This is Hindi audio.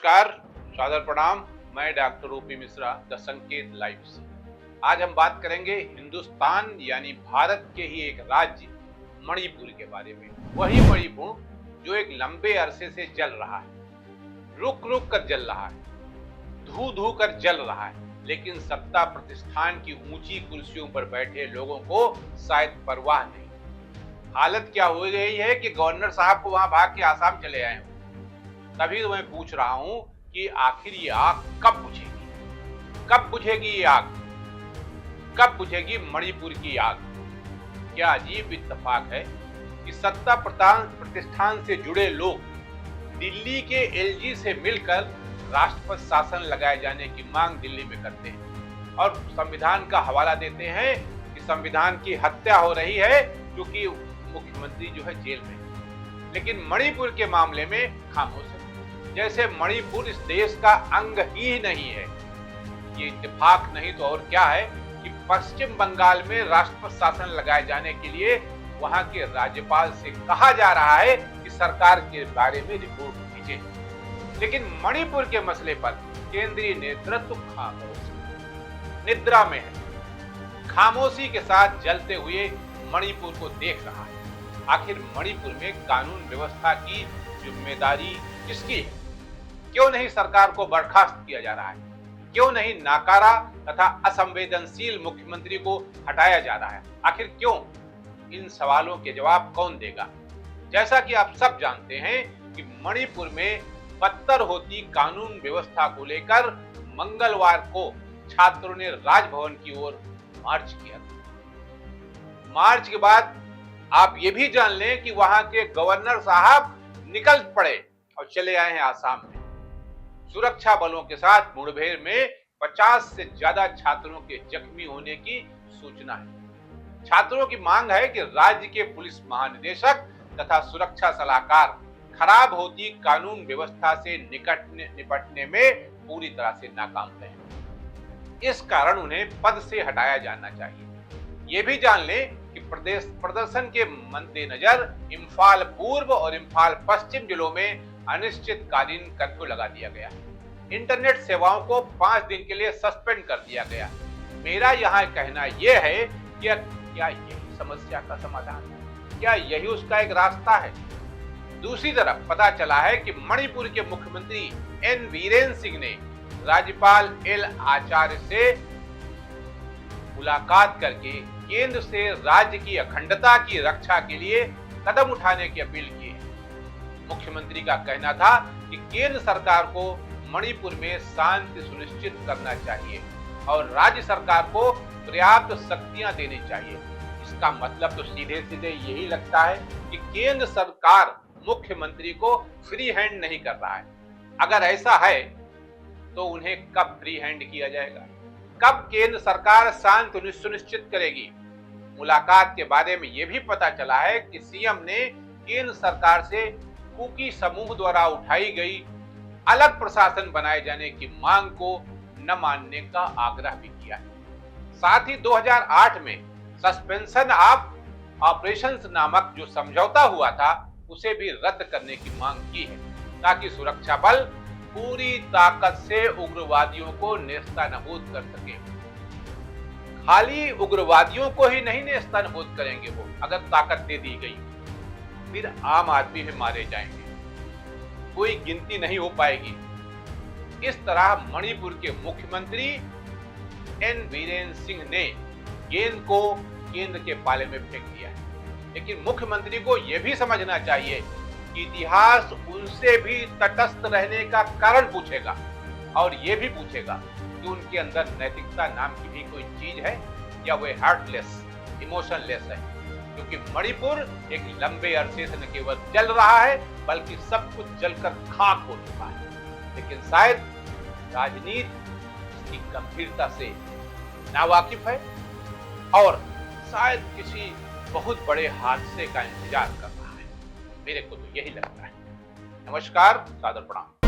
नमस्कार, सादर प्रणाम। मैं डॉक्टर ओपी मिश्रा, द संकेत लाइव से। आज हम बात करेंगे हिंदुस्तान यानी भारत के ही एक राज्य मणिपुर के बारे में। वही मणिपुर जो एक लंबे अरसे से जल रहा है, रुक रुक कर जल रहा है, धू धू कर जल रहा है, लेकिन सत्ता प्रतिष्ठान की ऊंची कुर्सियों पर बैठे लोगों को शायद परवाह नहीं। हालत क्या हो गई है कि गवर्नर साहब को वहां भाग के आसाम चले आए। तभी तो मैं पूछ रहा हूं कि आखिर ये आग कब बुझेगी? कब बुझेगी ये आग? कब बुझेगी मणिपुर की आग? क्या अजीब इत्तेफाक है कि सत्ता प्रतिष्ठान से जुड़े लोग दिल्ली के एलजी से मिलकर राष्ट्रपति शासन लगाए जाने की मांग दिल्ली में करते हैं और संविधान का हवाला देते हैं कि संविधान की हत्या हो रही है क्योंकि मुख्यमंत्री जो है जेल में। लेकिन मणिपुर के मामले में खामोश है, जैसे मणिपुर इस देश का अंग ही नहीं है। ये इत्तेफाक नहीं तो और क्या है कि पश्चिम बंगाल में राष्ट्रपति शासन लगाए जाने के लिए वहां के राज्यपाल से कहा जा रहा है कि सरकार के बारे में रिपोर्ट भेजें, लेकिन मणिपुर के मसले पर केंद्रीय नेतृत्व खामोश, निद्रा में है। खामोशी के साथ जलते हुए मणिपुर को देख रहा है। आखिर मणिपुर में कानून व्यवस्था की जिम्मेदारी किसकी है? क्यों नहीं सरकार को बर्खास्त किया जा रहा है? क्यों नहीं नाकारा तथा असंवेदनशील मुख्यमंत्री को हटाया जा रहा है? आखिर क्यों? इन सवालों के जवाब कौन देगा? जैसा कि आप सब जानते हैं कि मणिपुर में बदतर होती कानून व्यवस्था को लेकर मंगलवार को छात्रों ने राजभवन की ओर मार्च किया था। मार्च के बाद आप ये भी जान लें कि वहां के गवर्नर साहब निकल पड़े और चले आए हैं आसाम में। सुरक्षा बलों के साथ मुठभेड़ में 50 से ज्यादा छात्रों के जख्मी होने की सूचना है। छात्रों की मांग है कि राज्य के पुलिस महानिदेशक तथा सुरक्षा सलाहकार खराब होती कानून व्यवस्था से निपटने में पूरी तरह से नाकाम रहे। इस कारण उन्हें पद से हटाया जाना चाहिए। ये भी जान लें कि प्रदर्शन के मद्देनजर इम्फाल पूर्व और इम्फाल पश्चिम जिलों में अनिश्चितकालीन कर्फ्यू लगा दिया गया। इंटरनेट सेवाओं को 5 दिन के लिए सस्पेंड कर दिया गया। मेरा यहाँ कहना यह है कि क्या यही समस्या का समाधान है? क्या यही उसका एक रास्ता है? दूसरी तरफ पता चला है कि मणिपुर के मुख्यमंत्री एन बीरेन सिंह ने राज्यपाल एल आचार्य से मुलाकात करके केंद्र से राज्य की अखंडता की रक्षा के लिए कदम उठाने की अपील की है। मुख्यमंत्री का कहना था कि केंद्र सरकार को मणिपुर में शांति सुनिश्चित करना चाहिए और राज्य सरकार को पर्याप्त शक्तियां देनी चाहिए। इसका मतलब तो सीधे सीधे यही लगता है कि केंद्र सरकार मुख्यमंत्री को फ्री हैंड नहीं कर रहा है। अगर ऐसा है तो उन्हें कब फ्री हैंड किया जाएगा? कब केंद्र सरकार शांति सुनिश्चित करेगी? मुलाकात के बारे में यह भी पता चला है कि सीएम ने केंद्र सरकार से कुकी समूह द्वारा उठाई गई अलग प्रशासन बनाए जाने की मांग को न मानने का आग्रह भी किया है। साथ ही 2008 में सस्पेंशन ऑफ ऑपरेशंस नामक जो समझौता हुआ था उसे भी रद्द करने की मांग की है, ताकि सुरक्षा बल पूरी ताकत से उग्रवादियों को नेस्तनाबूद कर सके। खाली उग्रवादियों को ही नहीं नेस्तनाबूद करेंगे वो, अगर ताकत दे दी गई फिर आम आदमी भी मारे जाएंगे, कोई गिनती नहीं हो पाएगी। इस तरह मणिपुर के मुख्यमंत्री एन बीरेन सिंह ने गेंद को केंद्र के पाले में फेंक दिया है। लेकिन मुख्यमंत्री को यह भी समझना चाहिए कि इतिहास उनसे भी तटस्थ रहने का कारण पूछेगा और यह भी पूछेगा कि उनके अंदर नैतिकता नाम की भी कोई चीज है या वे हार्टलेस, इमोशनलेस है। क्योंकि मणिपुर एक लंबे अरसे से न केवल जल रहा है बल्कि सब कुछ जलकर खाक हो चुका है। लेकिन शायद राजनीति इसकी गंभीरता से नावाकिफ है और शायद किसी बहुत बड़े हादसे का इंतजार कर रहा है। मेरे को तो यही लगता है। नमस्कार, सादर प्रणाम।